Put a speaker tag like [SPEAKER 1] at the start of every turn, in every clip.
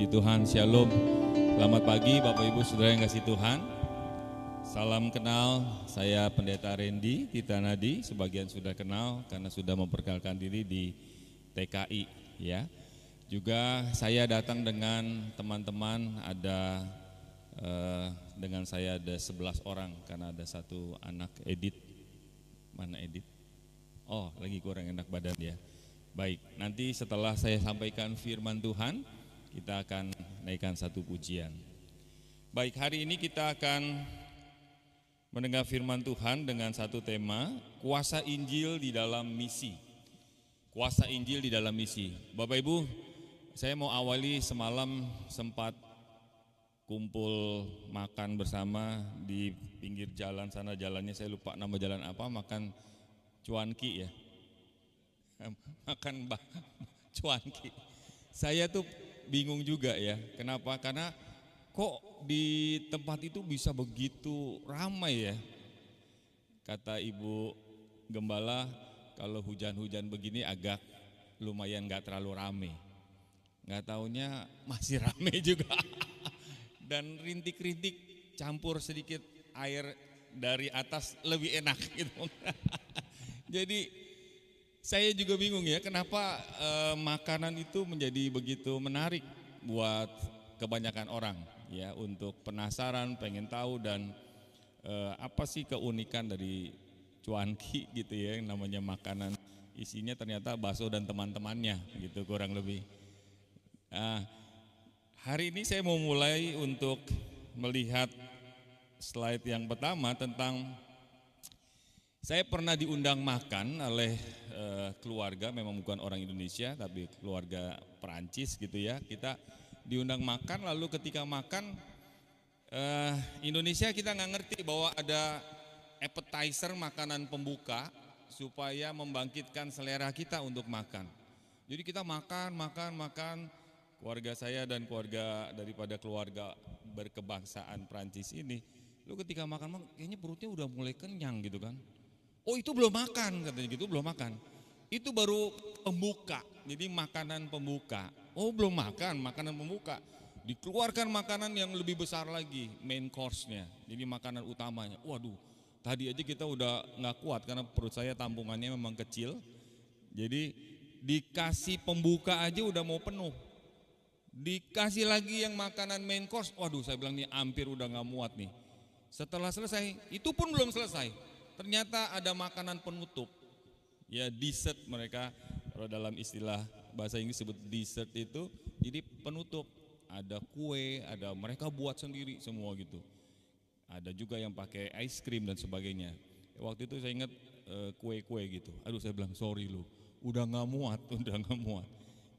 [SPEAKER 1] Puji Tuhan, Shalom. Selamat pagi Bapak Ibu Saudara yang kasih Tuhan. Salam kenal, saya Pendeta Randy Titanadi. Sebagian sudah kenal karena sudah memperkenalkan diri di TKI ya. Juga saya datang dengan teman-teman, dengan saya ada 11 orang karena ada satu anak Edit. Mana Edit? Oh, lagi kurang enak badan ya. Baik, nanti setelah saya sampaikan firman Tuhan, kita akan naikkan satu pujian. Baik, hari ini kita akan mendengar firman Tuhan dengan satu tema, kuasa Injil di dalam misi. Kuasa Injil di dalam misi. Bapak Ibu, saya mau awali semalam sempat kumpul makan bersama di pinggir jalan sana, jalannya saya lupa nama jalan apa, makan cuanki ya. Makan cuanki. Saya tuh bingung juga ya, kenapa? Karena kok di tempat itu bisa begitu ramai ya. Kata Ibu Gembala, kalau hujan-hujan begini agak lumayan gak terlalu rame. Gak taunya masih rame juga. Dan rintik-rintik campur sedikit air dari atas lebih enak gitu. Jadi saya juga bingung ya, kenapa makanan itu menjadi begitu menarik buat kebanyakan orang ya, untuk penasaran, pengen tahu dan apa sih keunikan dari cuanki gitu ya, yang namanya makanan, isinya ternyata bakso dan teman-temannya gitu kurang lebih. Nah, hari ini saya mau mulai untuk melihat slide yang pertama tentang saya pernah diundang makan oleh keluarga, memang bukan orang Indonesia tapi keluarga Perancis gitu ya. Kita diundang makan, lalu ketika makan Indonesia kita nggak ngerti bahwa ada appetizer, makanan pembuka supaya membangkitkan selera kita untuk makan. Jadi kita makan, keluarga saya dan keluarga daripada keluarga berkebangsaan Perancis ini, lalu ketika makan kayaknya perutnya udah mulai kenyang gitu kan. Oh itu belum makan katanya gitu, belum makan. Itu baru pembuka, jadi makanan pembuka. Oh belum makan, makanan pembuka. Dikeluarkan makanan yang lebih besar lagi, main course-nya. Jadi makanan utamanya. Waduh, tadi aja kita udah gak kuat karena perut saya tampungannya memang kecil. Jadi dikasih pembuka aja udah mau penuh. Dikasih lagi yang makanan main course, waduh saya bilang nih hampir udah gak muat nih. Setelah selesai, itu pun belum selesai. Ternyata ada makanan penutup, ya dessert mereka, kalau dalam istilah bahasa Inggris sebut dessert itu, jadi penutup. Ada kue, ada mereka buat sendiri semua gitu. Ada juga yang pakai ice cream dan sebagainya. Waktu itu saya ingat kue-kue gitu. Aduh saya bilang sorry lu, udah nggak muat.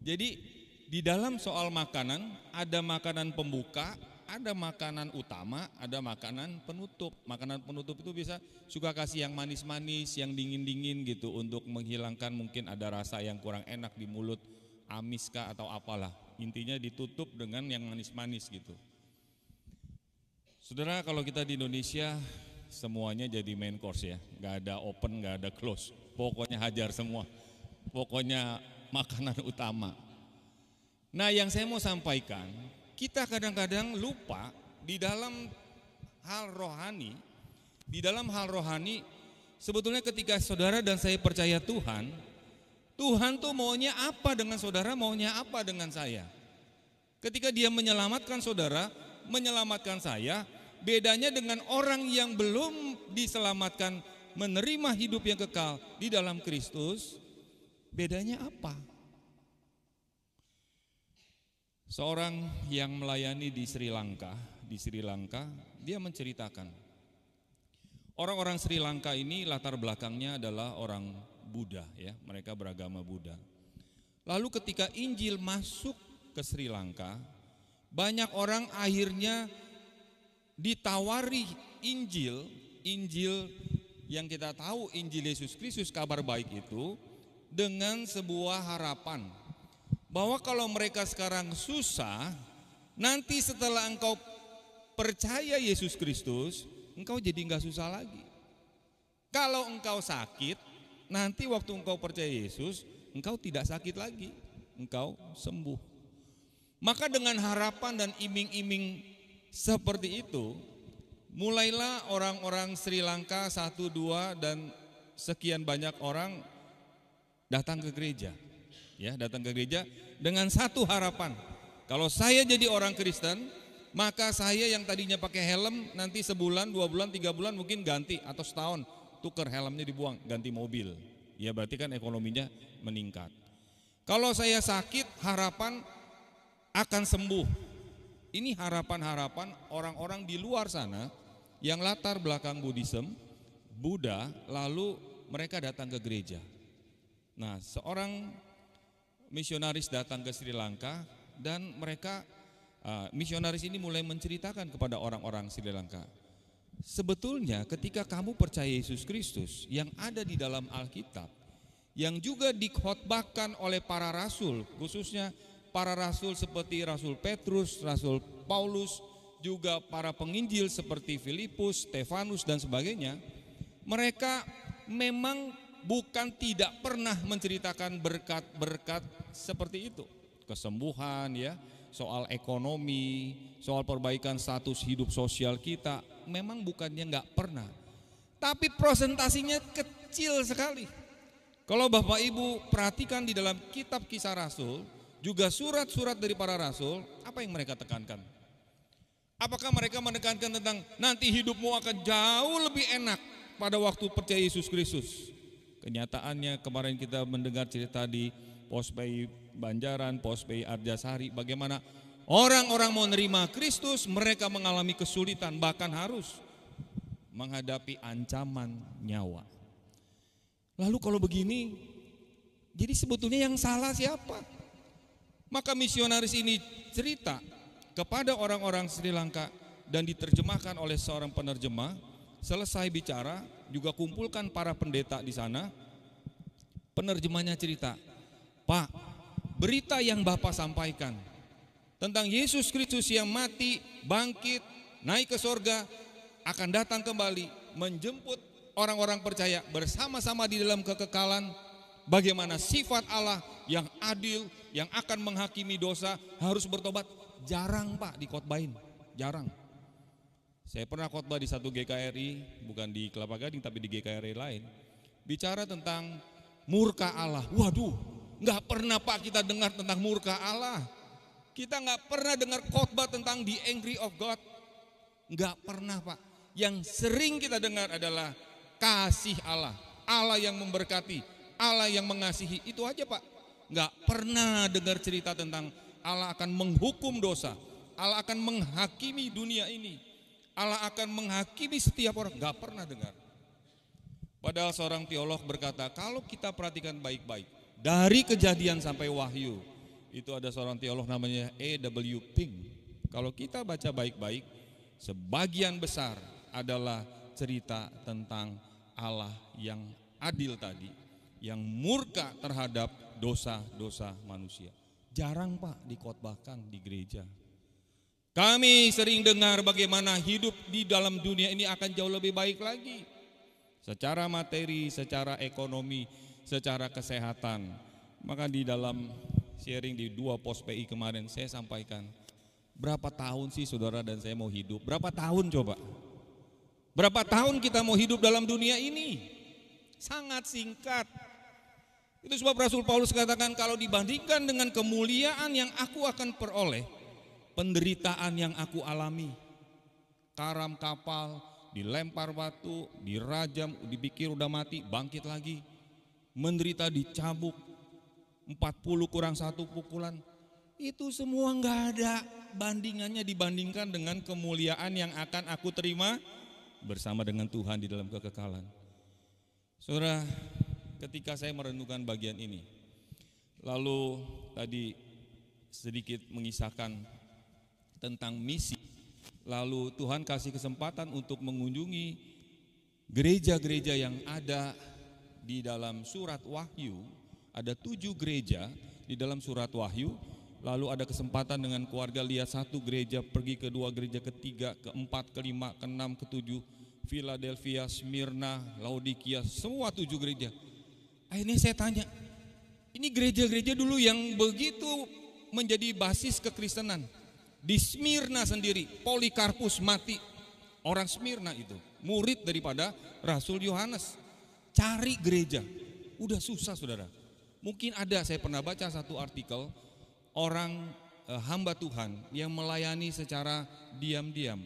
[SPEAKER 1] Jadi di dalam soal makanan ada makanan pembuka, ada makanan utama, ada makanan penutup. Makanan penutup itu bisa suka kasih yang manis-manis, yang dingin-dingin gitu untuk menghilangkan mungkin ada rasa yang kurang enak di mulut, amis kah atau apalah. Intinya ditutup dengan yang manis-manis gitu. Saudara, kalau kita di Indonesia semuanya jadi main course ya, gak ada open, gak ada close. Pokoknya hajar semua. Pokoknya makanan utama. Nah, yang saya mau sampaikan, kita kadang-kadang lupa di dalam hal rohani, sebetulnya ketika saudara dan saya percaya Tuhan, Tuhan tuh maunya apa dengan saudara, maunya apa dengan saya. Ketika dia menyelamatkan saudara, menyelamatkan saya, bedanya dengan orang yang belum diselamatkan, menerima hidup yang kekal di dalam Kristus, bedanya apa? Seorang yang melayani di Sri Lanka, dia menceritakan orang-orang Sri Lanka ini latar belakangnya adalah orang Buddha ya, mereka beragama Buddha. Lalu ketika Injil masuk ke Sri Lanka, banyak orang akhirnya ditawari Injil yang kita tahu Injil Yesus Kristus, kabar baik itu, dengan sebuah harapan bahwa kalau mereka sekarang susah, nanti setelah engkau percaya Yesus Kristus, engkau jadi gak susah lagi. Kalau engkau sakit, nanti waktu engkau percaya Yesus, engkau tidak sakit lagi, engkau sembuh. Maka dengan harapan dan iming-iming seperti itu, mulailah orang-orang Sri Lanka 1, 2 dan sekian banyak orang datang ke gereja. Ya, datang ke gereja dengan satu harapan. Kalau saya jadi orang Kristen, maka saya yang tadinya pakai helm nanti sebulan, 2 bulan, 3 bulan mungkin ganti, atau setahun tuker helmnya dibuang, ganti mobil. Ya berarti kan ekonominya meningkat. Kalau saya sakit, harapan akan sembuh. Ini harapan-harapan orang-orang di luar sana yang latar belakang Buddhism, Buddha, lalu mereka datang ke gereja. Nah, seorang misionaris datang ke Sri Lanka dan mereka misionaris ini mulai menceritakan kepada orang-orang Sri Lanka, sebetulnya ketika kamu percaya Yesus Kristus yang ada di dalam Alkitab, yang juga dikhotbahkan oleh para rasul, khususnya para rasul seperti Rasul Petrus, Rasul Paulus, juga para penginjil seperti Filipus, Stefanus dan sebagainya, mereka memang bukan tidak pernah menceritakan berkat-berkat seperti itu. Kesembuhan ya, soal ekonomi, soal perbaikan status hidup sosial kita, memang bukannya nggak pernah. Tapi presentasinya kecil sekali. Kalau Bapak Ibu perhatikan di dalam kitab Kisah Rasul, juga surat-surat dari para rasul, apa yang mereka tekankan? Apakah mereka menekankan tentang nanti hidupmu akan jauh lebih enak pada waktu percaya Yesus Kristus? Kenyataannya kemarin kita mendengar cerita di Pospei Banjaran, Pospei Arjasari, bagaimana orang-orang mau nerima Kristus, mereka mengalami kesulitan, bahkan harus menghadapi ancaman nyawa. Lalu kalau begini, jadi sebetulnya yang salah siapa? Maka misionaris ini cerita kepada orang-orang Sri Lanka dan diterjemahkan oleh seorang penerjemah. Selesai bicara, juga kumpulkan para pendeta di sana. Penerjemahnya cerita, Pak, berita yang Bapak sampaikan tentang Yesus Kristus yang mati, bangkit, naik ke sorga, akan datang kembali menjemput orang-orang percaya bersama-sama di dalam kekekalan. Bagaimana sifat Allah yang adil, yang akan menghakimi dosa, harus bertobat, jarang Pak dikhotbahin, jarang. Saya pernah khotbah di satu GKRI, bukan di Kelapa Gading tapi di GKRI lain, bicara tentang murka Allah. Waduh, nggak pernah Pak kita dengar tentang murka Allah. Kita nggak pernah dengar khotbah tentang the angry of God, nggak pernah Pak. Yang sering kita dengar adalah kasih Allah, Allah yang memberkati, Allah yang mengasihi, itu aja Pak. Nggak pernah dengar cerita tentang Allah akan menghukum dosa, Allah akan menghakimi dunia ini, Allah akan menghakimi setiap orang, nggak pernah dengar. Padahal seorang teolog berkata, kalau kita perhatikan baik-baik, dari Kejadian sampai Wahyu, itu ada seorang teolog namanya A.W. Pink. Kalau kita baca baik-baik, sebagian besar adalah cerita tentang Allah yang adil tadi, yang murka terhadap dosa-dosa manusia. Jarang Pak dikhotbahkan di gereja. Kami sering dengar bagaimana hidup di dalam dunia ini akan jauh lebih baik lagi, secara materi, secara ekonomi, secara kesehatan. Maka di dalam sharing di 2 pos PI kemarin saya sampaikan, berapa tahun sih saudara dan saya mau hidup? Berapa tahun coba? Berapa tahun kita mau hidup dalam dunia ini? Sangat singkat. Itu sebab Rasul Paulus katakan, kalau dibandingkan dengan kemuliaan yang aku akan peroleh, penderitaan yang aku alami, karam kapal, dilempar batu, dirajam, dipikir udah mati, bangkit lagi, menderita dicambuk 40 kurang 1 pukulan, itu semua nggak ada bandingannya dibandingkan dengan kemuliaan yang akan aku terima bersama dengan Tuhan di dalam kekekalan. Saudara, ketika saya merenungkan bagian ini, lalu tadi sedikit mengisahkan tentang misi, lalu Tuhan kasih kesempatan untuk mengunjungi gereja-gereja yang ada di dalam surat Wahyu. Ada 7 gereja di dalam surat Wahyu. Lalu ada kesempatan dengan keluarga lihat 1 gereja, pergi ke 2 gereja, ke-3, ke-4, ke-5, ke-6, ke-7, Philadelphia, Smyrna, Laodikia, semua 7 gereja. Akhirnya saya tanya, ini gereja-gereja dulu yang begitu menjadi basis kekristenan. Di Smyrna sendiri, Polikarpus mati. Orang Smyrna itu, murid daripada Rasul Yohanes. Cari gereja, udah susah saudara. Mungkin ada, saya pernah baca satu artikel, orang hamba Tuhan yang melayani secara diam-diam,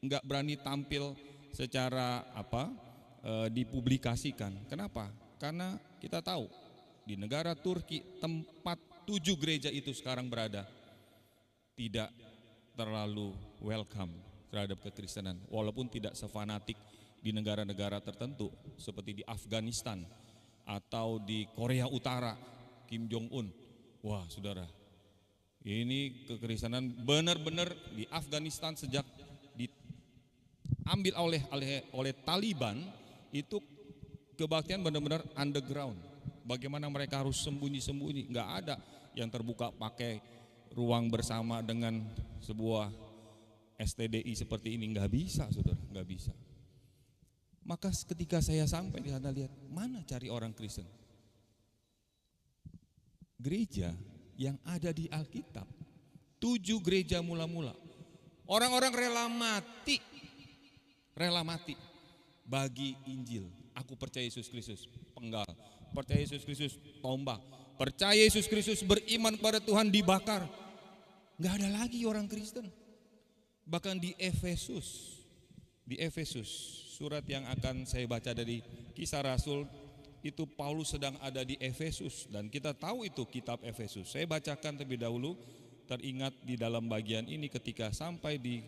[SPEAKER 1] nggak berani tampil secara dipublikasikan. Kenapa? Karena kita tahu di negara Turki tempat 7 gereja itu sekarang berada tidak terlalu welcome terhadap kekristenan, walaupun tidak sefanatik di negara-negara tertentu seperti di Afghanistan atau di Korea Utara, Kim Jong Un. Wah saudara, ini kekristenan benar-benar di Afghanistan sejak diambil oleh Taliban, itu kebaktian benar-benar underground. Bagaimana mereka harus sembunyi-sembunyi, nggak ada yang terbuka pakai ruang bersama dengan sebuah STDI seperti ini, nggak bisa saudara, nggak bisa. Maka ketika saya sampai di sana lihat, mana cari orang Kristen? Gereja yang ada di Alkitab, 7 gereja mula-mula. Orang-orang rela mati bagi Injil. Aku percaya Yesus Kristus, penggal. Percaya Yesus Kristus, tombak. Percaya Yesus Kristus, beriman kepada Tuhan, dibakar. Nggak ada lagi orang Kristen. Bahkan di Efesus, surat yang akan saya baca dari Kisah Rasul, itu Paulus sedang ada di Efesus, dan kita tahu itu kitab Efesus. Saya bacakan terlebih dahulu, teringat di dalam bagian ini ketika sampai di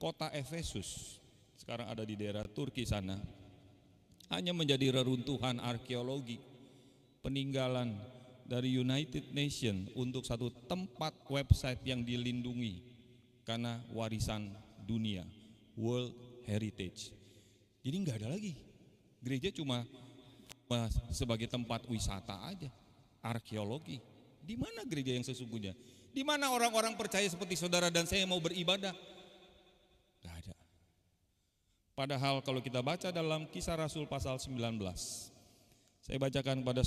[SPEAKER 1] kota Efesus, sekarang ada di daerah Turki sana, hanya menjadi reruntuhan arkeologi, peninggalan dari United Nations untuk satu tempat website yang dilindungi karena warisan dunia, World Heritage. Jadi nggak ada lagi gereja, cuma sebagai tempat wisata aja, arkeologi. Di mana gereja yang sesungguhnya? Di mana orang-orang percaya seperti saudara dan saya mau beribadah? Nggak ada. Padahal kalau kita baca dalam Kisah Rasul pasal 19, saya bacakan kepada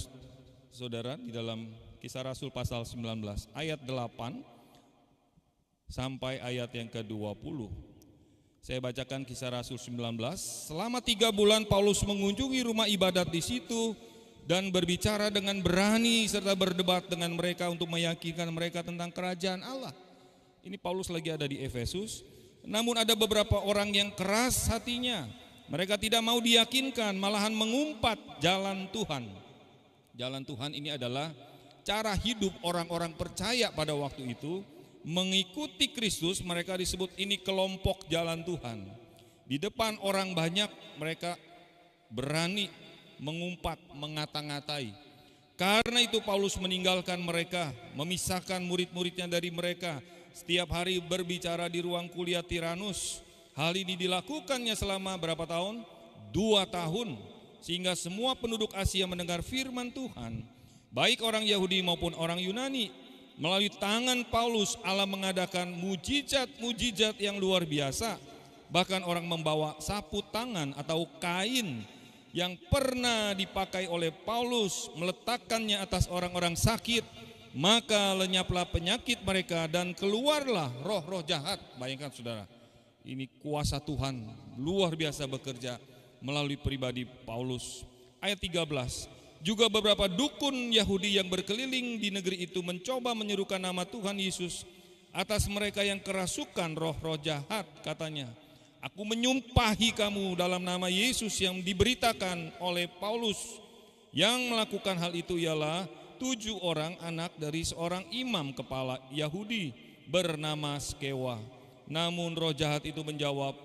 [SPEAKER 1] saudara di dalam Kisah Rasul pasal 19 ayat 8 sampai ayat yang ke-20. Saya bacakan Kisah Rasul 19. Selama 3 bulan Paulus mengunjungi rumah ibadat di situ dan berbicara dengan berani serta berdebat dengan mereka untuk meyakinkan mereka tentang kerajaan Allah. Ini Paulus lagi ada di Efesus. Namun ada beberapa orang yang keras hatinya. Mereka tidak mau diyakinkan, malahan mengumpat jalan Tuhan. Jalan Tuhan ini adalah cara hidup orang-orang percaya pada waktu itu. Mengikuti Kristus, mereka disebut ini kelompok jalan Tuhan. Di depan orang banyak mereka berani mengumpat, mengata-ngatai. Karena itu Paulus meninggalkan mereka, memisahkan murid-muridnya dari mereka. Setiap hari berbicara di ruang kuliah Tiranus. Hal ini dilakukannya selama berapa tahun? 2 tahun. Sehingga semua penduduk Asia mendengar firman Tuhan, baik orang Yahudi maupun orang Yunani. Melalui tangan Paulus, Allah mengadakan mujizat-mujizat yang luar biasa. Bahkan orang membawa sapu tangan atau kain yang pernah dipakai oleh Paulus, meletakkannya atas orang-orang sakit, maka lenyaplah penyakit mereka dan keluarlah roh-roh jahat. Bayangkan saudara, ini kuasa Tuhan luar biasa bekerja melalui pribadi Paulus. Ayat 13, juga beberapa dukun Yahudi yang berkeliling di negeri itu mencoba menyerukan nama Tuhan Yesus atas mereka yang kerasukan roh-roh jahat. Katanya, aku menyumpahi kamu dalam nama Yesus yang diberitakan oleh Paulus. Yang melakukan hal itu ialah 7 orang anak dari seorang imam kepala Yahudi bernama Skewa. Namun roh jahat itu menjawab,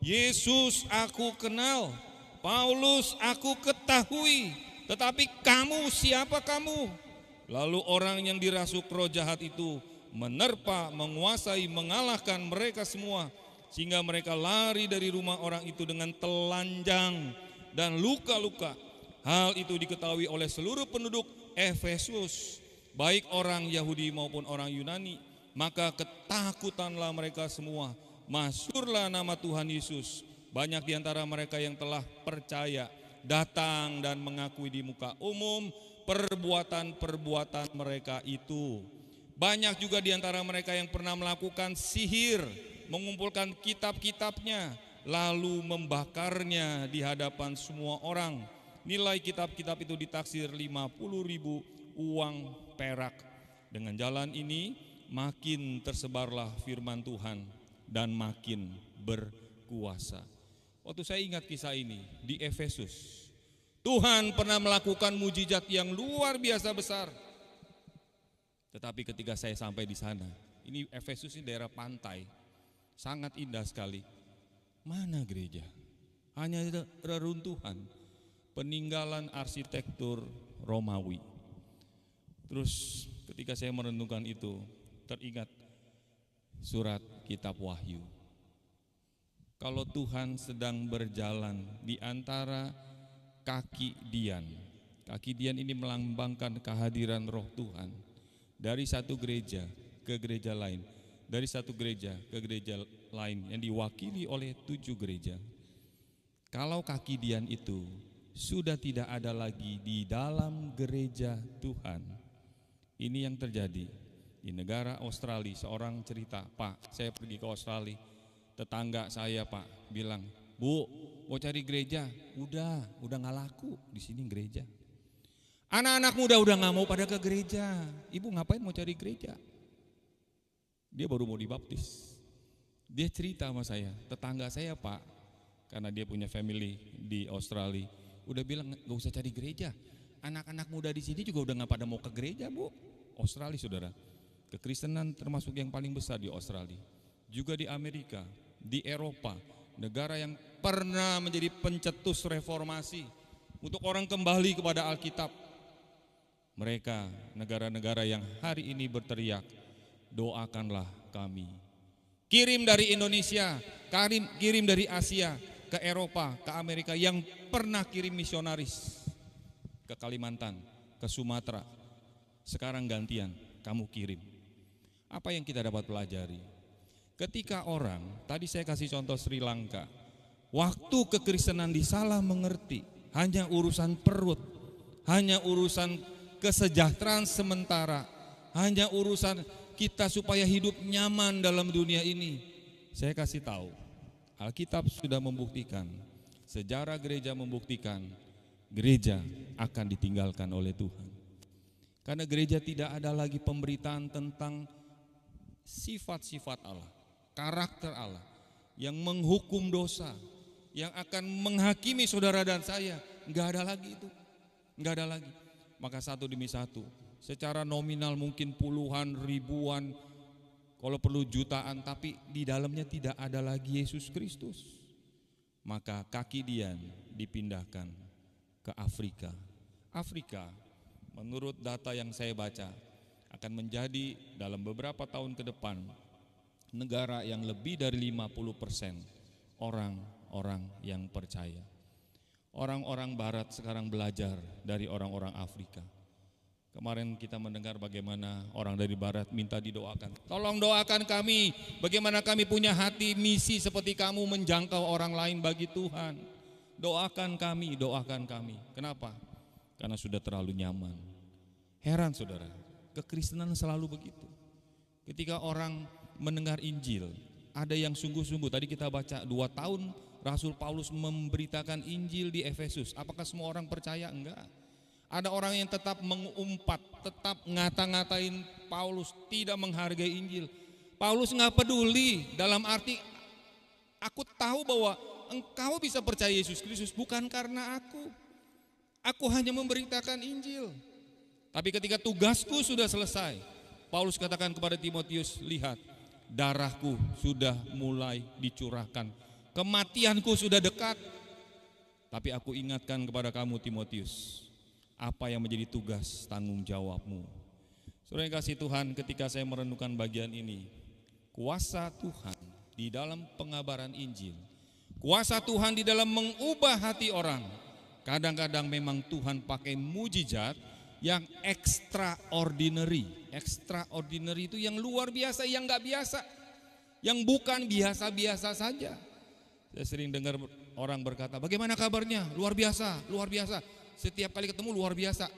[SPEAKER 1] Yesus aku kenal, Paulus aku ketahui, tetapi kamu siapa kamu? Lalu orang yang dirasuk roh jahat itu menerpa, menguasai, mengalahkan mereka semua, sehingga mereka lari dari rumah orang itu dengan telanjang dan luka-luka. Hal itu diketahui oleh seluruh penduduk Efesus, baik orang Yahudi maupun orang Yunani. Maka ketakutanlah mereka semua. Masyhurlah nama Tuhan Yesus. Banyak di antara mereka yang telah percaya datang dan mengakui di muka umum perbuatan-perbuatan mereka itu. Banyak juga di antara mereka yang pernah melakukan sihir, mengumpulkan kitab-kitabnya, lalu membakarnya di hadapan semua orang. Nilai kitab-kitab itu ditaksir 50.000 uang perak. Dengan jalan ini makin tersebarlah firman Tuhan dan makin berkuasa. Waktu saya ingat kisah ini di Efesus, Tuhan pernah melakukan mujizat yang luar biasa besar. Tetapi ketika saya sampai di sana, ini Efesus ini daerah pantai, sangat indah sekali. Mana gereja? Hanya reruntuhan, peninggalan arsitektur Romawi. Terus ketika saya merenungkan itu, teringat surat kitab Wahyu. Kalau Tuhan sedang berjalan di antara kaki Dian ini melambangkan kehadiran Roh Tuhan. Dari satu gereja ke gereja lain, dari satu gereja ke gereja lain yang diwakili oleh 7 gereja. Kalau kaki Dian itu sudah tidak ada lagi di dalam gereja Tuhan, ini yang terjadi di negara Australia. Seorang cerita, Pak, saya pergi ke Australia, tetangga saya Pak bilang, Bu, mau cari gereja, udah nggak laku di sini gereja. Anak-anak muda udah gak mau pada ke gereja. Ibu ngapain mau cari gereja? Dia baru mau dibaptis. Dia cerita sama saya, tetangga saya Pak, karena dia punya family di Australia, udah bilang gak usah cari gereja. Anak-anak muda di sini juga udah gak pada mau ke gereja, Bu. Australia, saudara, kekristenan termasuk yang paling besar di Australia. Juga di Amerika, di Eropa, negara yang pernah menjadi pencetus reformasi untuk orang kembali kepada Alkitab. Mereka negara-negara yang hari ini berteriak, doakanlah kami. Kirim dari Indonesia, kirim dari Asia ke Eropa, ke Amerika, yang pernah kirim misionaris ke Kalimantan, ke Sumatera. Sekarang gantian, kamu kirim. Apa yang kita dapat pelajari? Ketika orang, tadi saya kasih contoh Sri Lanka, waktu kekristenan disalah mengerti, hanya urusan perut, hanya urusan kesejahteraan sementara, hanya urusan kita supaya hidup nyaman dalam dunia ini. Saya kasih tahu, Alkitab sudah membuktikan, sejarah gereja membuktikan, gereja akan ditinggalkan oleh Tuhan. Karena gereja tidak ada lagi pemberitaan tentang sifat-sifat Allah, karakter Allah yang menghukum dosa, yang akan menghakimi saudara dan saya. Enggak ada lagi itu, enggak ada lagi. Maka satu demi satu, secara nominal mungkin puluhan, ribuan, kalau perlu jutaan, tapi di dalamnya tidak ada lagi Yesus Kristus. Maka kaki Dian dipindahkan ke Afrika. Afrika, menurut data yang saya baca, akan menjadi dalam beberapa tahun ke depan negara yang lebih dari 50% orang-orang yang percaya. Orang-orang barat sekarang belajar dari orang-orang Afrika. Kemarin kita mendengar bagaimana orang dari barat minta didoakan. Tolong doakan kami, bagaimana kami punya hati misi seperti kamu menjangkau orang lain bagi Tuhan. Doakan kami, doakan kami. Kenapa? Karena sudah terlalu nyaman. Heran saudara, kekristenan selalu begitu. Ketika orang mendengar Injil, ada yang sungguh-sungguh. Tadi kita baca 2 tahun Rasul Paulus memberitakan Injil di Efesus. Apakah semua orang percaya? Enggak. Ada orang yang tetap mengumpat, tetap ngata-ngatain Paulus, tidak menghargai Injil. Paulus nggak peduli, dalam arti aku tahu bahwa engkau bisa percaya Yesus Kristus bukan karena aku. Aku hanya memberitakan Injil. Tapi ketika tugasku sudah selesai, Paulus katakan kepada Timotius, lihat, darahku sudah mulai dicurahkan, kematianku sudah dekat. Tapi aku ingatkan kepada kamu Timotius, apa yang menjadi tugas tanggung jawabmu. Saudara yang kasih Tuhan, ketika saya merenungkan bagian ini, kuasa Tuhan di dalam pengabaran Injil, kuasa Tuhan di dalam mengubah hati orang. Kadang-kadang memang Tuhan pakai mujizat yang extraordinary. Extraordinary itu yang luar biasa, yang gak biasa, yang bukan biasa-biasa saja. Saya sering dengar orang berkata, bagaimana kabarnya? Luar biasa, luar biasa. Setiap kali ketemu luar biasa.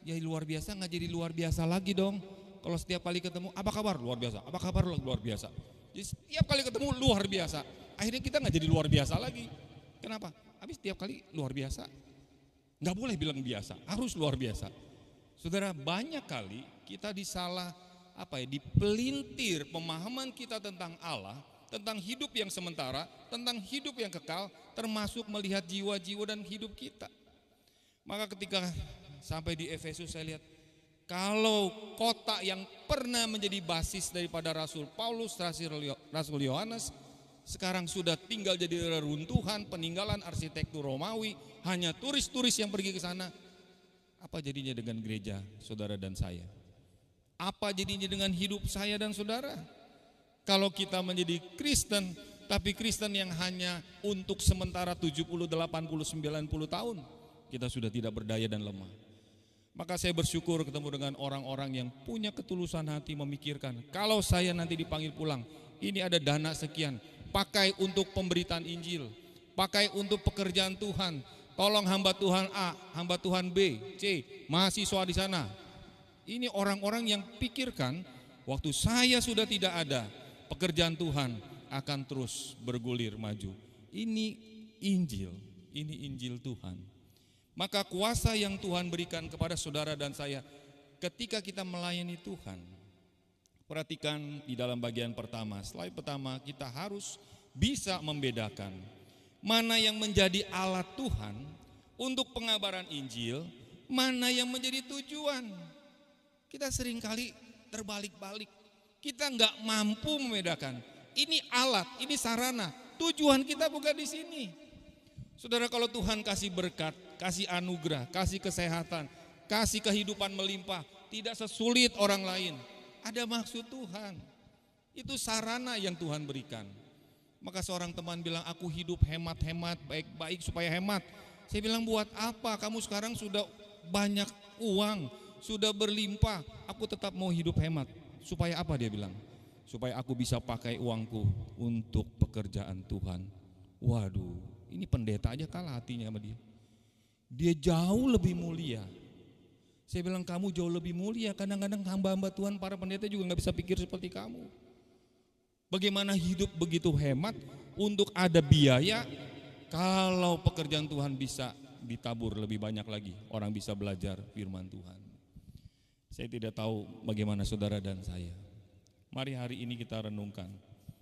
[SPEAKER 1] Ya luar biasa gak jadi luar biasa lagi dong. Kalau setiap kali ketemu, apa kabar? Luar biasa. Apa kabar? Luar biasa. Jadi setiap kali ketemu luar biasa. Akhirnya kita nggak jadi luar biasa lagi. Kenapa? Habis setiap kali luar biasa. Nggak boleh bilang biasa, harus luar biasa. Saudara, banyak kali kita dipelintir pemahaman kita tentang Allah, tentang hidup yang sementara, tentang hidup yang kekal, termasuk melihat jiwa-jiwa dan hidup kita. Maka ketika sampai di Efesus saya lihat, kalau kota yang pernah menjadi basis daripada Rasul Paulus, Rasul Yohanes, sekarang sudah tinggal jadi reruntuhan, peninggalan arsitektur Romawi, hanya turis-turis yang pergi ke sana. Apa jadinya dengan gereja saudara dan saya? Apa jadinya dengan hidup saya dan saudara? Kalau kita menjadi Kristen, tapi Kristen yang hanya untuk sementara 70, 80, 90 tahun, kita sudah tidak berdaya dan lemah. Maka saya bersyukur ketemu dengan orang-orang yang punya ketulusan hati memikirkan, kalau saya nanti dipanggil pulang, ini ada dana sekian, pakai untuk pemberitaan Injil, pakai untuk pekerjaan Tuhan, tolong hamba Tuhan A, hamba Tuhan B, C, mahasiswa di sana. Ini orang-orang yang pikirkan, waktu saya sudah tidak ada, pekerjaan Tuhan akan terus bergulir maju. Ini Injil Tuhan. Maka kuasa yang Tuhan berikan kepada saudara dan saya ketika kita melayani Tuhan. Perhatikan di dalam bagian pertama, slide pertama, kita harus bisa membedakan mana yang menjadi alat Tuhan untuk pengabaran Injil, mana yang menjadi tujuan. Kita seringkali terbalik-balik. Kita nggak mampu membedakan. Ini alat, ini sarana. Tujuan kita bukan di sini. Saudara, kalau Tuhan kasih berkat, kasih anugerah, kasih kesehatan, kasih kehidupan melimpah, tidak sesulit orang lain. Ada maksud Tuhan. Itu sarana yang Tuhan berikan. Maka seorang teman bilang, aku hidup hemat-hemat, baik-baik supaya hemat. Saya bilang, buat apa? Kamu sekarang sudah banyak uang, sudah berlimpah. Aku tetap mau hidup hemat. Supaya apa dia bilang? Supaya aku bisa pakai uangku untuk pekerjaan Tuhan. Waduh, ini pendeta aja kalah hatinya sama dia. Dia jauh lebih mulia. Saya bilang, kamu jauh lebih mulia. Kadang-kadang hamba-hamba Tuhan, para pendeta juga gak bisa pikir seperti kamu. Bagaimana hidup begitu hemat untuk ada biaya, kalau pekerjaan Tuhan bisa ditabur lebih banyak lagi, orang bisa belajar firman Tuhan. Saya tidak tahu bagaimana saudara dan saya. Mari hari ini kita renungkan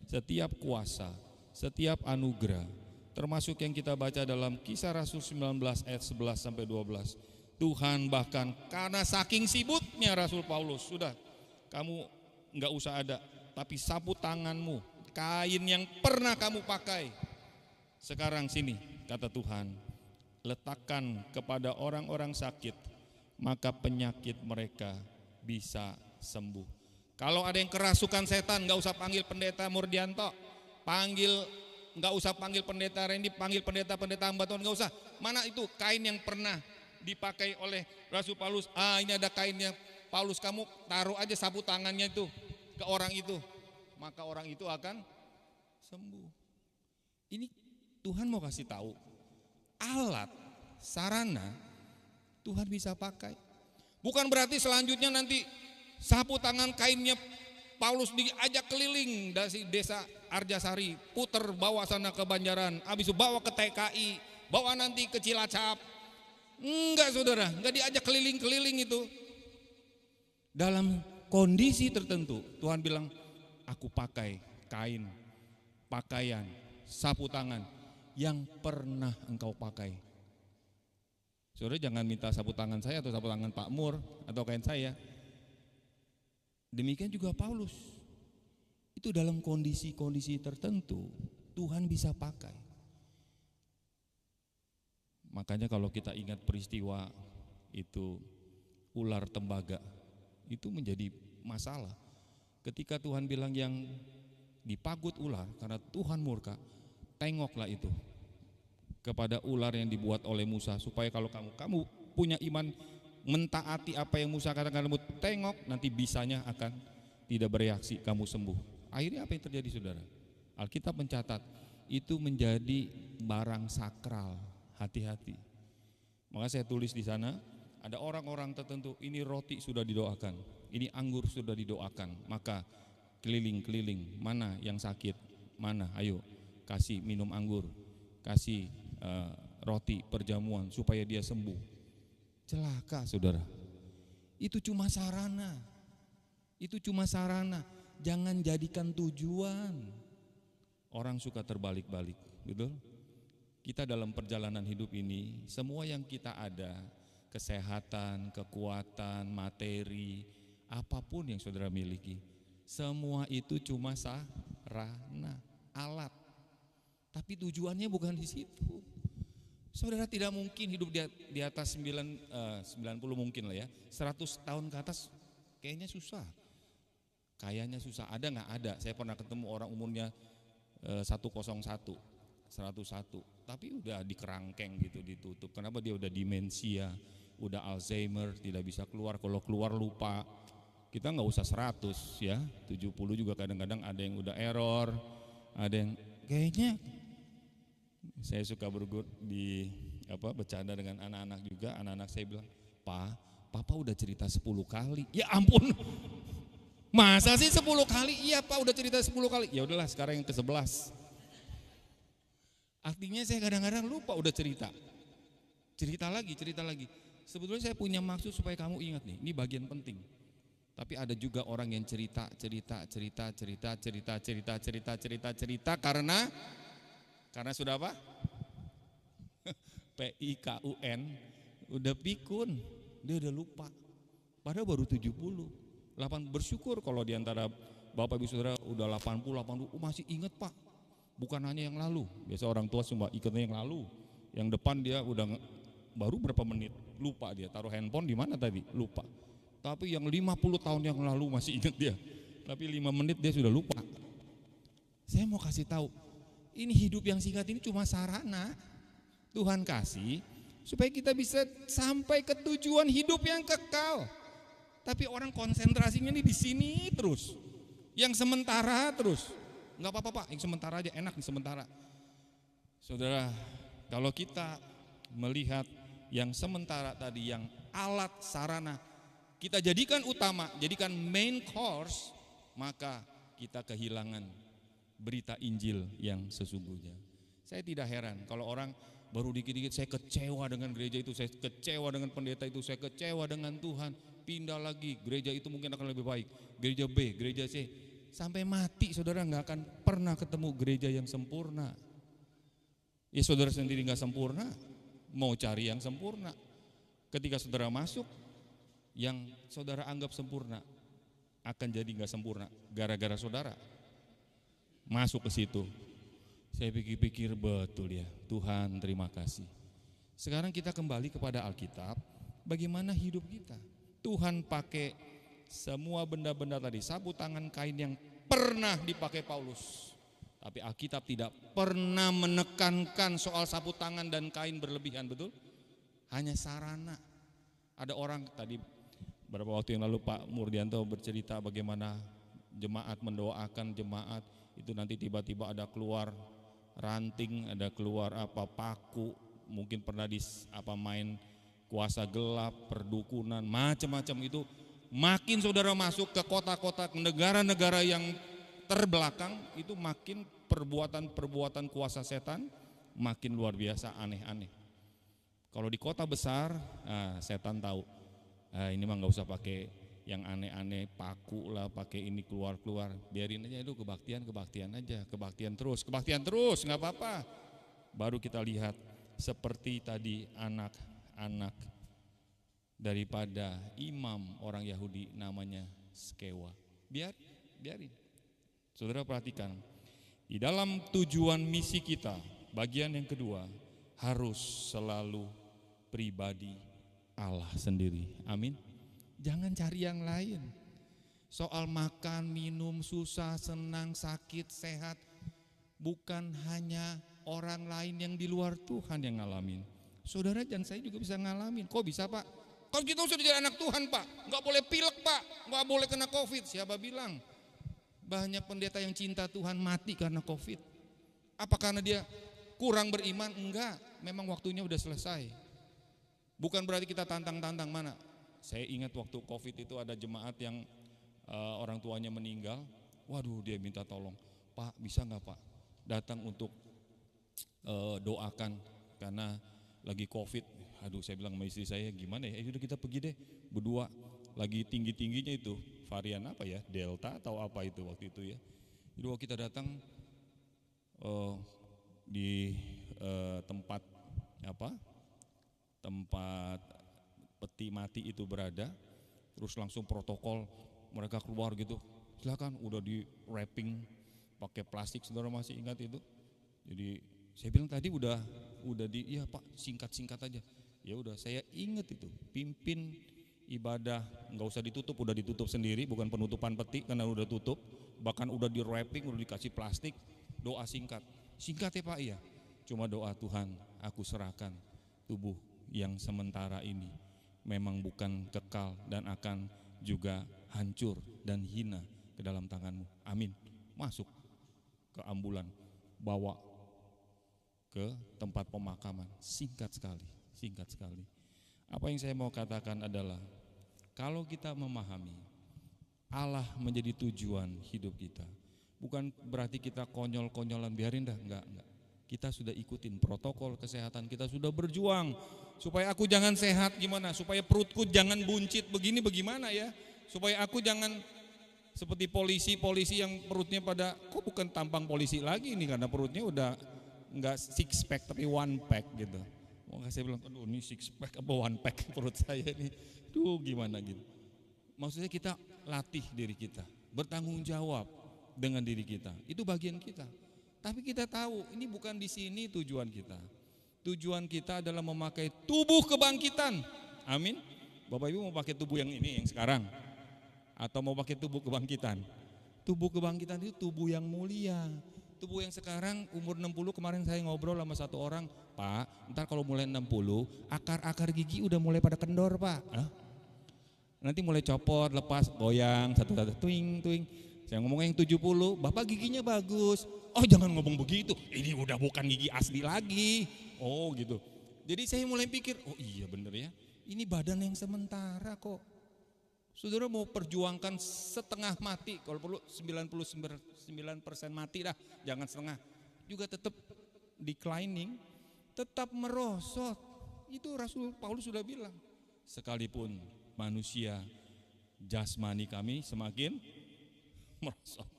[SPEAKER 1] setiap kuasa, setiap anugerah, termasuk yang kita baca dalam Kisah Rasul 19 ayat 11 sampai 12. Tuhan bahkan karena saking sibuknya Rasul Paulus, sudah kamu enggak usah ada, tapi sapu tanganmu, kain yang pernah kamu pakai, sekarang sini, kata Tuhan, letakkan kepada orang-orang sakit, maka penyakit mereka bisa sembuh. Kalau ada yang kerasukan setan, nggak usah panggil pendeta Murdianto, nggak usah panggil pendeta Randy, panggil pendeta hamba Tuhan, nggak usah. Mana itu kain yang pernah dipakai oleh Rasul Paulus? Ini ada kainnya Paulus, kamu taruh aja sapu tangannya itu ke orang itu, maka orang itu akan sembuh. Ini Tuhan mau kasih tahu, alat, sarana Tuhan bisa pakai. Bukan berarti selanjutnya nanti sapu tangan kainnya Paulus diajak keliling dari desa Arjasari, puter bawa sana ke Banjaran, habis itu bawa ke TKI, bawa nanti ke Cilacap. Enggak saudara, enggak diajak keliling-keliling itu. Dalam kondisi tertentu Tuhan bilang, aku pakai kain, pakaian, sapu tangan yang pernah engkau pakai. Saudara jangan minta sapu tangan saya atau sapu tangan Pak Mur atau kain saya. Demikian juga Paulus. Itu dalam kondisi-kondisi tertentu Tuhan bisa pakai. Makanya kalau kita ingat peristiwa itu ular tembaga, itu menjadi masalah. Ketika Tuhan bilang yang dipagut ular karena Tuhan murka, tengoklah itu kepada ular yang dibuat oleh Musa, supaya kalau kamu punya iman mentaati apa yang Musa katakan, kamu tengok nanti bisanya akan tidak bereaksi, kamu sembuh. Akhirnya apa yang terjadi saudara? Alkitab mencatat itu menjadi barang sakral, hati-hati. Maka saya tulis di sana, ada orang-orang tertentu, ini roti sudah didoakan, Ini anggur sudah didoakan, maka keliling-keliling, mana yang sakit, mana, ayo kasih minum anggur, kasih roti perjamuan supaya dia sembuh. Celaka saudara, itu cuma sarana, jangan jadikan tujuan. Orang suka terbalik-balik, betul? Kita dalam perjalanan hidup ini, semua yang kita ada, kesehatan, kekuatan, materi, apapun yang saudara miliki, semua itu cuma sarana, alat. Tapi tujuannya bukan di situ. Saudara tidak mungkin hidup di atas 90 mungkin lah ya, 100 tahun ke atas kayaknya susah. Kayaknya susah, ada nggak? Ada, saya pernah ketemu orang umurnya 101, 101, tapi udah dikerangkeng gitu, ditutup. Kenapa? Dia udah demensia, udah Alzheimer, tidak bisa keluar, kalau keluar lupa. Kita nggak usah 100 ya, 70 juga kadang-kadang ada yang udah error, ada yang kayaknya. Saya suka bercanda dengan anak-anak juga. Anak-anak saya bilang, Papa udah cerita 10 kali. Ya ampun, masa sih 10 kali? Iya Pak, udah cerita 10 kali. Ya udahlah, sekarang yang ke-11. Artinya saya kadang-kadang lupa udah cerita lagi. Sebetulnya saya punya maksud supaya kamu ingat nih, ini bagian penting. Tapi ada juga orang yang cerita karena sudah apa? PIKUN, udah pikun, dia udah lupa. Padahal baru 70. Bersyukur kalau diantara Bapak Ibu Saudara udah 80, masih ingat Pak. Bukan hanya yang lalu. Biasa orang tua cuma ingatnya yang lalu. Yang depan dia udah baru berapa menit, lupa dia. Taruh handphone di mana tadi, lupa. Tapi yang 50 tahun yang lalu masih ingat dia. Tapi 5 menit dia sudah lupa. Saya mau kasih tahu, ini hidup yang singkat ini cuma sarana. Tuhan kasih supaya kita bisa sampai ke tujuan hidup yang kekal. Tapi orang konsentrasinya nih di sini terus, yang sementara terus. Nggak apa-apa Pak, yang sementara aja, enak nih sementara. Saudara, kalau kita melihat yang sementara tadi, yang alat sarana, kita jadikan utama, jadikan main course, maka kita kehilangan berita Injil yang sesungguhnya. Saya tidak heran kalau orang baru dikit-dikit, saya kecewa dengan gereja itu, saya kecewa dengan pendeta itu, saya kecewa dengan Tuhan, pindah lagi, gereja itu mungkin akan lebih baik, gereja B, gereja C, sampai mati saudara nggak akan pernah ketemu gereja yang sempurna. Ya saudara sendiri nggak sempurna, mau cari yang sempurna. Ketika saudara masuk, yang saudara anggap sempurna akan jadi nggak sempurna gara-gara saudara masuk ke situ. Saya pikir-pikir, betul ya, Tuhan terima kasih. Sekarang kita kembali kepada Alkitab, bagaimana hidup kita. Tuhan pakai semua benda-benda tadi, sapu tangan, kain yang pernah dipakai Paulus. Tapi Alkitab tidak pernah menekankan soal sapu tangan dan kain berlebihan, betul? Hanya sarana. Ada orang tadi beberapa waktu yang lalu Pak Murdianto bercerita bagaimana jemaat mendoakan jemaat, itu nanti tiba-tiba ada keluar ranting, ada keluar paku, mungkin pernah main kuasa gelap, perdukunan, macam-macam itu. Makin saudara masuk ke kota-kota, ke negara-negara yang terbelakang, itu makin perbuatan-perbuatan kuasa setan makin luar biasa, aneh-aneh. Kalau di kota besar, setan tahu, ini mah nggak usah pakai yang aneh-aneh, paku lah, pakai ini keluar-keluar, biarin aja itu kebaktian aja, kebaktian terus, nggak apa-apa. Baru kita lihat seperti tadi anak daripada imam orang Yahudi namanya Skewa. Biarin. Saudara perhatikan, di dalam tujuan misi kita, bagian yang kedua, harus selalu pribadi Allah sendiri. Amin. Jangan cari yang lain. Soal makan, minum, susah, senang, sakit, sehat, bukan hanya orang lain yang di luar Tuhan yang ngalamin. Saudara dan saya juga bisa ngalamin. Kok bisa Pak? Kalau kita sudah jadi anak Tuhan Pak, nggak boleh pilek Pak, nggak boleh kena COVID. Siapa bilang? Banyak pendeta yang cinta Tuhan mati karena COVID. Apa karena dia kurang beriman? Enggak, memang waktunya udah selesai. Bukan berarti kita tantang-tantang mana. Saya ingat waktu COVID itu ada jemaat yang orang tuanya meninggal. Waduh, dia minta tolong, Pak bisa nggak Pak datang untuk doakan karena lagi COVID. Aduh, saya bilang sama istri saya, gimana ya? Udah kita pergi deh berdua. Lagi tinggi-tingginya itu varian apa ya? Delta atau apa itu waktu itu ya. Jadi waktu kita datang di tempat peti mati itu berada, terus langsung protokol mereka keluar gitu. Silakan, udah di wrapping pakai plastik, saudara masih ingat itu? Jadi saya bilang tadi udah iya Pak, singkat aja. Ya udah, saya ingat itu, pimpin ibadah nggak usah ditutup, udah ditutup sendiri, bukan penutupan peti karena udah tutup, bahkan udah di wrapping, udah dikasih plastik. Doa singkat ya Pak, iya. Cuma doa, Tuhan, aku serahkan tubuh yang sementara ini, memang bukan kekal dan akan juga hancur dan hina ke dalam tangan-Mu. Amin. Masuk ke ambulan, bawa ke tempat pemakaman. Singkat sekali. Apa yang saya mau katakan adalah, kalau kita memahami Allah menjadi tujuan hidup kita, bukan berarti kita konyol-konyolan, biarin dah, enggak. Kita sudah ikutin protokol kesehatan, kita sudah berjuang supaya aku jangan sehat gimana, supaya perutku jangan buncit begini bagaimana ya, supaya aku jangan seperti polisi yang perutnya pada, kok bukan tampang polisi lagi ini karena perutnya udah enggak six pack tapi one pack gitu. Maka saya bilang, aduh ini six pack apa one pack perut saya ini, duh gimana gitu. Maksudnya kita latih diri kita, bertanggung jawab dengan diri kita, itu bagian kita. Tapi kita tahu ini bukan di sini tujuan kita. Tujuan kita adalah memakai tubuh kebangkitan. Amin. Bapak Ibu mau pakai tubuh yang ini yang sekarang atau mau pakai tubuh kebangkitan? Tubuh kebangkitan itu tubuh yang mulia. Tubuh yang sekarang umur 60, kemarin saya ngobrol sama satu orang, Pak, ntar kalau mulai 60, akar-akar gigi udah mulai pada kendor Pak. Nanti mulai copot, lepas, goyang, satu-satu, tuing. Saya ngomong yang 70, Bapak giginya bagus. Oh jangan ngomong begitu, ini udah bukan gigi asli lagi. Oh gitu. Jadi saya mulai pikir, oh iya bener ya, ini badan yang sementara kok. Saudara mau perjuangkan setengah mati, kalau perlu 99% mati dah, jangan setengah. Juga tetap declining, tetap merosot. Itu Rasul Paulus sudah bilang. Sekalipun manusia jasmani kami semakin merosot,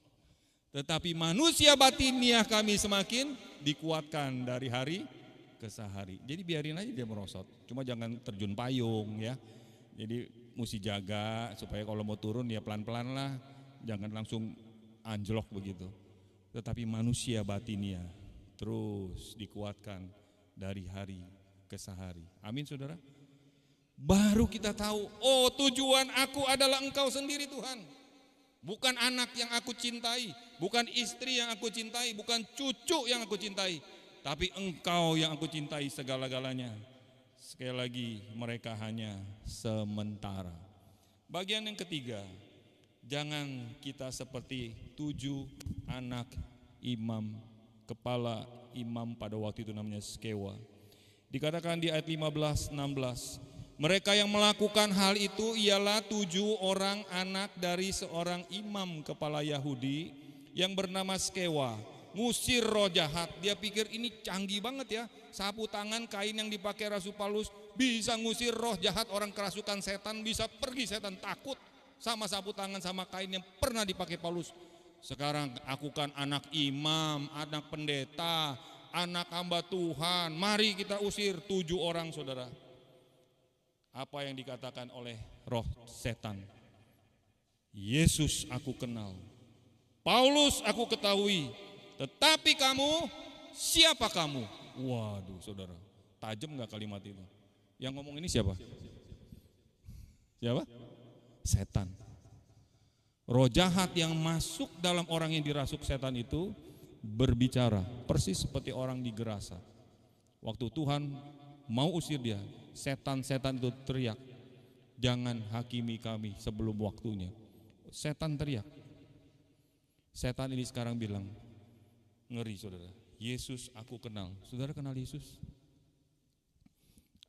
[SPEAKER 1] tetapi manusia batiniah kami semakin dikuatkan dari hari ke hari. Jadi biarin aja dia merosot, cuma jangan terjun payung ya. Jadi mesti jaga supaya kalau mau turun ya pelan-pelan lah, jangan langsung anjlok begitu. Tetapi manusia batiniah terus dikuatkan dari hari ke hari. Amin saudara. Baru kita tahu, oh tujuan aku adalah Engkau sendiri Tuhan. Bukan anak yang aku cintai, bukan istri yang aku cintai, bukan cucu yang aku cintai, tapi Engkau yang aku cintai segala-galanya. Sekali lagi, mereka hanya sementara. Bagian yang ketiga, jangan kita seperti 7 anak imam, kepala imam pada waktu itu namanya Skewa. Dikatakan di ayat 15-16, mereka yang melakukan hal itu ialah 7 orang anak dari seorang imam kepala Yahudi yang bernama Skewa. Ngusir roh jahat. Dia pikir ini canggih banget ya, sapu tangan kain yang dipakai Rasul Paulus bisa ngusir roh jahat, orang kerasukan setan bisa pergi, setan takut sama sapu tangan sama kain yang pernah dipakai Paulus. Sekarang aku kan anak imam, anak pendeta, anak hamba Tuhan, mari kita usir 7 orang saudara. Apa yang dikatakan oleh roh setan? Yesus aku kenal, Paulus aku ketahui, tetapi kamu, siapa kamu? Waduh saudara, tajam gak kalimat itu? Yang ngomong ini siapa? Siapa? Setan. Roh jahat yang masuk dalam orang yang dirasuk setan itu berbicara persis seperti orang di Gerasa. Waktu Tuhan mau usir dia, setan-setan itu teriak, jangan hakimi kami sebelum waktunya. Setan teriak. Setan ini sekarang bilang, ngeri saudara, Yesus aku kenal. Saudara kenal Yesus?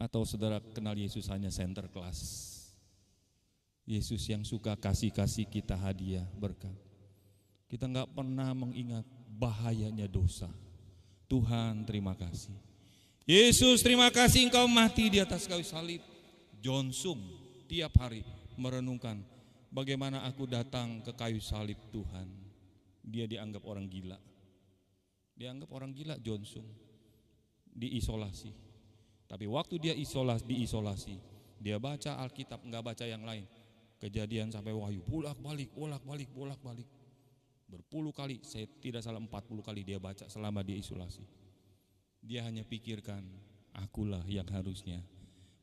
[SPEAKER 1] Atau saudara kenal Yesus hanya center class? Yesus yang suka kasih-kasih kita hadiah berkat. Kita nggak pernah mengingat bahayanya dosa. Tuhan terima kasih. Yesus terima kasih engkau mati di atas kayu salib. John Sung tiap hari merenungkan bagaimana aku datang ke kayu salib Tuhan. Dia dianggap orang gila. Dianggap orang gila John Sung. Diisolasi. Tapi waktu dia diisolasi, dia baca Alkitab, enggak baca yang lain. Kejadian sampai Wahyu, bolak-balik. Berpuluh kali, saya tidak salah 40 kali dia baca selama dia isolasi. Dia hanya pikirkan, akulah yang harusnya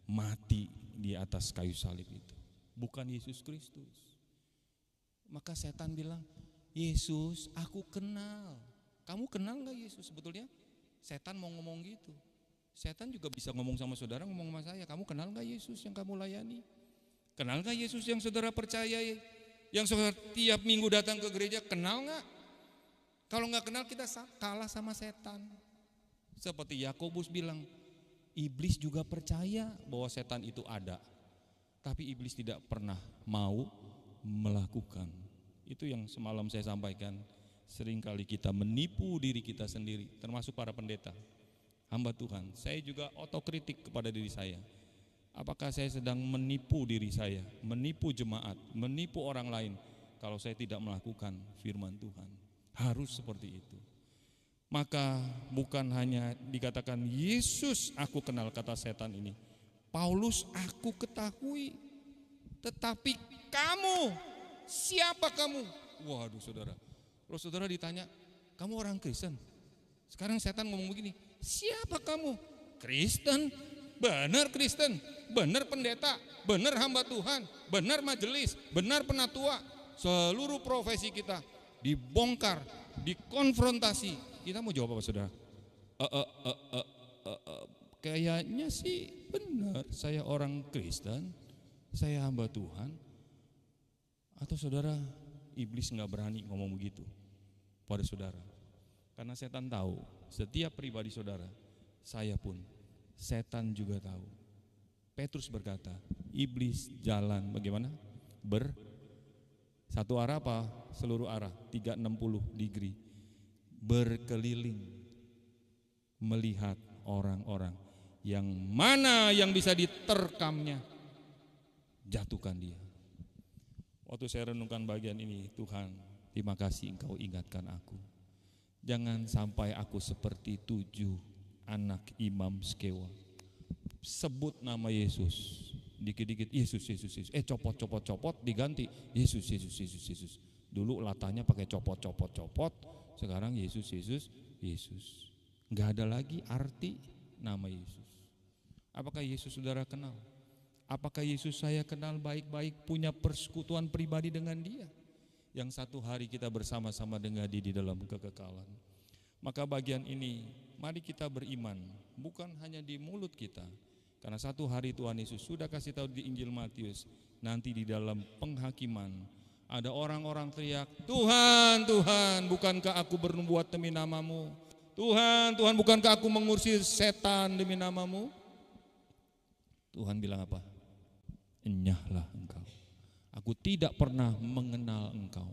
[SPEAKER 1] mati di atas kayu salib itu, bukan Yesus Kristus. Maka setan bilang, Yesus aku kenal. Kamu kenal gak Yesus sebetulnya? Setan mau ngomong gitu. Setan juga bisa ngomong sama saudara, ngomong sama saya, kamu kenal gak Yesus yang kamu layani? Kenal gak Yesus yang saudara percayai? Yang saudara tiap minggu datang ke gereja, kenal gak? Kalau gak kenal kita kalah sama setan. Seperti Yakobus bilang, iblis juga percaya bahwa setan itu ada, tapi iblis tidak pernah mau melakukan. Itu yang semalam saya sampaikan. Seringkali kita menipu diri kita sendiri, termasuk para pendeta, hamba Tuhan. Saya juga otokritik kepada diri saya. Apakah saya sedang menipu diri saya, menipu jemaat, menipu orang lain kalau saya tidak melakukan firman Tuhan? Harus seperti itu. Maka bukan hanya dikatakan Yesus aku kenal, kata setan ini, Paulus aku ketahui, tetapi kamu, siapa kamu? Waduh saudara, kalau saudara ditanya, kamu orang Kristen? Sekarang setan ngomong begini, siapa kamu? Kristen, benar Kristen, benar pendeta, benar hamba Tuhan, benar majelis, benar penatua. Seluruh profesi kita dibongkar, dikonfrontasi. Kita mau jawab apa saudara? Kayaknya sih benar, saya orang Kristen, saya hamba Tuhan. Atau saudara, iblis nggak berani ngomong begitu pada saudara, karena setan tahu setiap pribadi saudara, saya pun, setan juga tahu. Petrus berkata, iblis jalan bagaimana? Satu arah apa? Seluruh arah, 360 degree, berkeliling melihat orang-orang yang mana yang bisa diterkamnya, jatuhkan dia. Waktu saya renungkan bagian ini, Tuhan terima kasih engkau ingatkan aku. Jangan sampai aku seperti 7 anak imam Skewa. Sebut nama Yesus, dikit-dikit Yesus, copot diganti Yesus. Dulu latahnya pakai copot, sekarang Yesus. Nggak ada lagi arti nama Yesus. Apakah Yesus saudara kenal? Apakah Yesus saya kenal baik-baik, punya persekutuan pribadi dengan dia, yang satu hari kita bersama-sama dengan dia di dalam kekekalan? Maka bagian ini, mari kita beriman, bukan hanya di mulut kita, karena satu hari Tuhan Yesus sudah kasih tahu di Injil Matius, nanti di dalam penghakiman ada orang-orang teriak, Tuhan, Tuhan, bukankah aku bernubuat demi namamu? Tuhan, Tuhan, bukankah aku mengusir setan demi namamu? Tuhan bilang apa? Enyahlah engkau, aku tidak pernah mengenal engkau.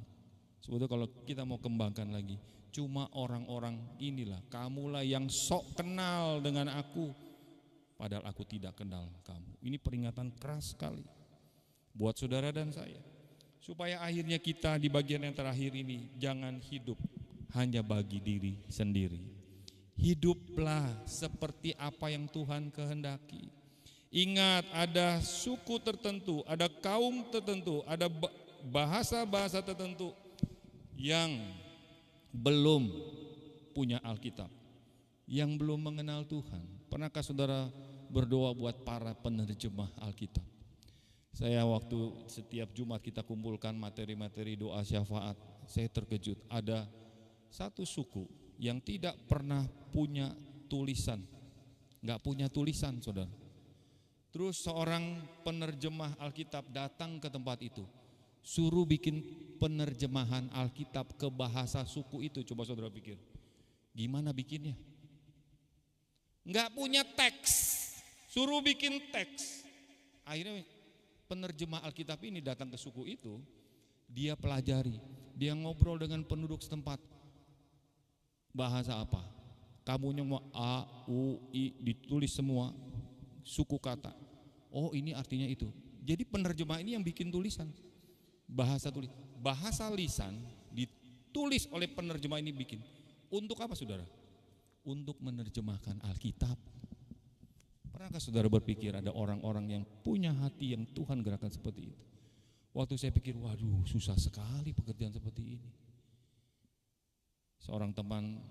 [SPEAKER 1] Sebetulnya kalau kita mau kembangkan lagi, cuma orang-orang inilah, kamulah yang sok kenal dengan aku, padahal aku tidak kenal kamu. Ini peringatan keras sekali buat saudara dan saya, supaya akhirnya kita di bagian yang terakhir ini jangan hidup hanya bagi diri sendiri. Hiduplah seperti apa yang Tuhan kehendaki. Ingat, ada suku tertentu, ada kaum tertentu, ada bahasa-bahasa tertentu yang belum punya Alkitab, yang belum mengenal Tuhan. Pernahkah saudara berdoa buat para penerjemah Alkitab? Saya waktu setiap Jumat kita kumpulkan materi-materi doa syafaat, saya terkejut, ada satu suku yang tidak pernah punya tulisan, nggak punya tulisan saudara. Terus seorang penerjemah Alkitab datang ke tempat itu, suruh bikin penerjemahan Alkitab ke bahasa suku itu. Coba saudara pikir, gimana bikinnya? Nggak punya teks, suruh bikin teks. Akhirnya penerjemah Alkitab ini datang ke suku itu, dia pelajari, dia ngobrol dengan penduduk setempat. Bahasa apa? Kamunya mau A, U, I ditulis semua suku kata. Oh, ini artinya itu. Jadi penerjemah ini yang bikin tulisan. Bahasa lisan ditulis oleh penerjemah ini bikin. Untuk apa, saudara? Untuk menerjemahkan Alkitab. Pernahkah saudara berpikir ada orang-orang yang punya hati yang Tuhan gerakan seperti itu? Waktu saya pikir, waduh, susah sekali pekerjaan seperti ini. Seorang teman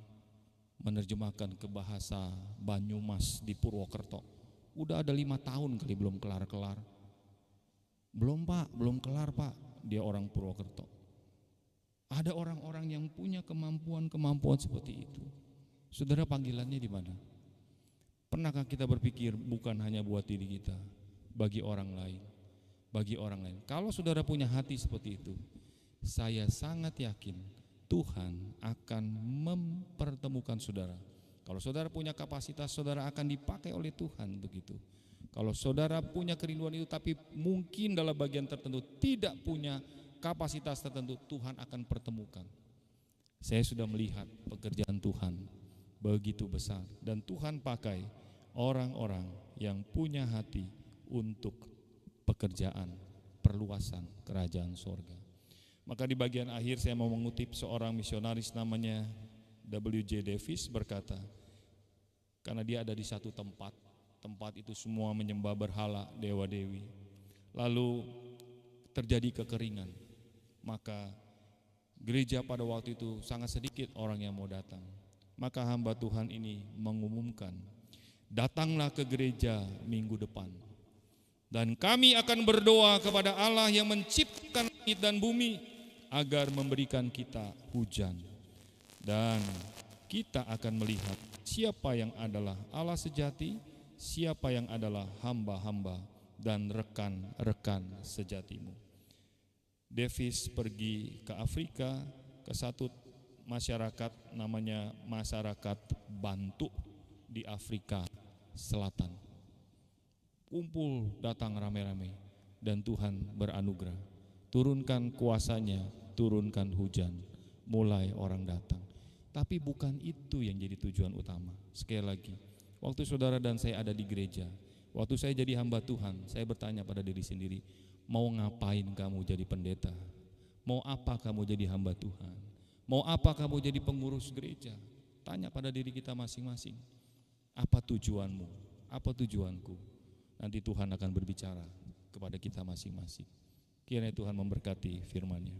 [SPEAKER 1] menerjemahkan ke bahasa Banyumas di Purwokerto. Udah ada 5 tahun kali belum kelar-kelar. Belum Pak, belum kelar Pak. Dia orang Purwokerto. Ada orang-orang yang punya kemampuan seperti itu. Saudara, panggilannya di mana? Pernahkah kita berpikir bukan hanya buat diri kita, bagi orang lain? Bagi orang lain. Kalau saudara punya hati seperti itu, saya sangat yakin Tuhan akan mempertemukan saudara. Kalau saudara punya kapasitas, saudara akan dipakai oleh Tuhan untuk itu. Kalau saudara punya kerinduan itu tapi mungkin dalam bagian tertentu tidak punya kapasitas tertentu, Tuhan akan pertemukan. Saya sudah melihat pekerjaan Tuhan begitu besar, dan Tuhan pakai orang-orang yang punya hati untuk pekerjaan perluasan kerajaan sorga. Maka di bagian akhir saya mau mengutip seorang misionaris namanya W.J. Davis berkata, karena dia ada di satu tempat itu semua menyembah berhala, dewa-dewi. Lalu terjadi kekeringan, maka gereja pada waktu itu sangat sedikit orang yang mau datang. Maka hamba Tuhan ini mengumumkan, datanglah ke gereja minggu depan, dan kami akan berdoa kepada Allah yang menciptakan langit dan bumi agar memberikan kita hujan, dan kita akan melihat siapa yang adalah Allah sejati, siapa yang adalah hamba-hamba dan rekan-rekan sejatimu. Davis pergi ke Afrika, ke satu masyarakat namanya masyarakat Bantu di Afrika Selatan. Kumpul datang rame-rame, dan Tuhan beranugerah. Turunkan kuasanya, turunkan hujan, mulai orang datang. Tapi bukan itu yang jadi tujuan utama. Sekali lagi, waktu saudara dan saya ada di gereja, waktu saya jadi hamba Tuhan, saya bertanya pada diri sendiri, mau ngapain kamu jadi pendeta? Mau apa kamu jadi hamba Tuhan? Mau apa kamu jadi pengurus gereja? Tanya pada diri kita masing-masing. Apa tujuanmu? Apa tujuanku? Nanti Tuhan akan berbicara kepada kita masing-masing. Kiranya Tuhan memberkati firman-Nya.